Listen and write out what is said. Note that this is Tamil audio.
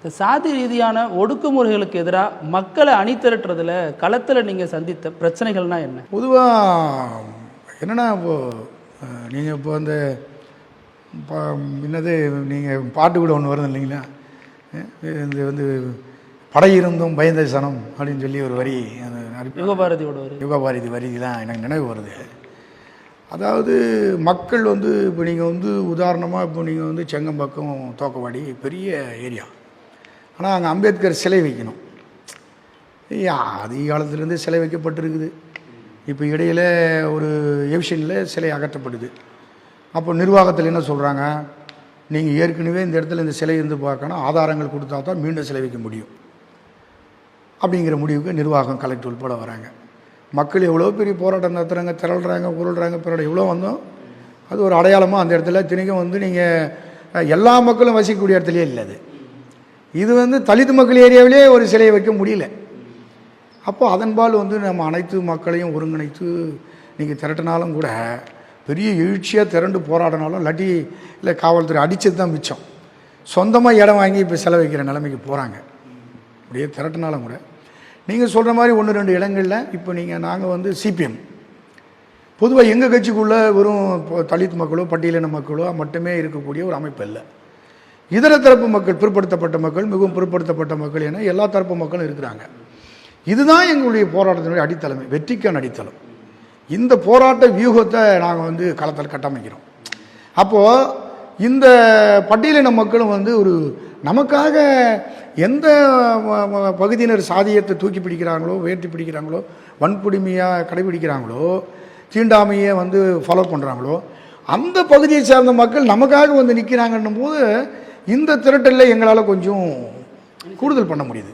இந்த சாதி ரீதியான ஒடுக்குமுறைகளுக்கு எதிராக மக்களை அணிதிரட்டுறதுல களத்தில் நீங்கள் சந்தித்த பிரச்சனைகள்னா என்ன? பொதுவாக என்னென்னா, இப்போது நீங்கள் இப்போ அந்த என்னது நீங்கள் பாட்டு கூட ஒன்று வருது இல்லைங்களா, இந்த படையிருந்தும் பயந்த சனம் அப்படின்னு சொல்லி ஒரு வரி, அந்த யுகபாரதி வரி தான் எனக்கு நினைவு வருது. அதாவது மக்கள் இப்போ நீங்கள் உதாரணமாக இப்போ நீங்கள் செங்கம்பாக்கம் தோக்கவாடி பெரிய ஏரியா, ஆனால் அங்கே அம்பேத்கர் சிலை வைக்கணும். அதிக காலத்துலேருந்து சிலை வைக்கப்பட்டிருக்குது. இப்போ இடையில் ஒரு எவிஷனில் சிலை அகற்றப்படுது. அப்போ நிர்வாகத்தில் என்ன சொல்கிறாங்க, நீங்கள் ஏற்கனவே இந்த இடத்துல இந்த சிலை பார்க்கணும், ஆதாரங்கள் கொடுத்தா தான் மீண்டும் சிலை வைக்க முடியும் அப்படிங்கிற முடிவுக்கு நிர்வாகம் கலெக்டர் உட்பட வராங்க. மக்கள் எவ்வளோ பெரிய போராட்டம் நடத்துகிறாங்க, திரள்றாங்க, உருள்றாங்க, பிறகு எவ்வளோ வந்தோம். அது ஒரு அடையாளமாக அந்த இடத்துல தினைக்கும் நீங்கள் எல்லா மக்களும் வசிக்கக்கூடிய இடத்துலையே இல்லை. இது தலித் மக்கள் ஏரியாவிலே ஒரு சிலையை வைக்க முடியல. அப்போ அதன்பால் நம்ம அனைத்து மக்களையும் ஒருங்கிணைத்து நீங்கள் திரட்டினாலும் கூட, பெரிய எழுச்சியாக திரண்டு போராடினாலும் இல்லாட்டி இல்லை காவல்துறை அடித்தது தான் மிச்சம். சொந்தமாக இடம் வாங்கி இப்போ செலவழிக்கிற நிலைமைக்கு போகிறாங்க. அப்படியே திரட்டினாலும் கூட நீங்கள் சொல்கிற மாதிரி 1-2 இடங்களில் இப்போ நாங்கள் சிபிஎம் பொதுவாக எங்கள் கட்சிக்குள்ளே வெறும் தலித் மக்களோ பட்டியலின மக்களோ மட்டுமே இருக்கக்கூடிய ஒரு அமைப்பு இல்லை. இதர தரப்பு மக்கள், பிற்படுத்தப்பட்ட மக்கள், மிகவும் பிற்படுத்தப்பட்ட மக்கள் என எல்லா தரப்பு மக்களும் இருக்கிறாங்க. இதுதான் எங்களுடைய போராட்டத்தினுடைய அடித்தளமே, வெற்றிக்கான அடித்தளம். இந்த போராட்ட வியூகத்தை நாங்கள் களத்தில் கட்டமைக்கிறோம். அப்போது இந்த பட்டியலின மக்களும் ஒரு நமக்காக எந்த பகுதியினர் சாதியத்தை தூக்கி பிடிக்கிறாங்களோ, உயர்த்தி பிடிக்கிறாங்களோ, வன்கொடுமையாக கடைபிடிக்கிறாங்களோ, தீண்டாமையை ஃபாலோ பண்ணுறாங்களோ, அந்த பகுதியை சார்ந்த மக்கள் நமக்காக நிற்கிறாங்கன்னும் போது இந்த திரட்டலில் எங்களால் கொஞ்சம் கூடுதல் பண்ண முடியுது.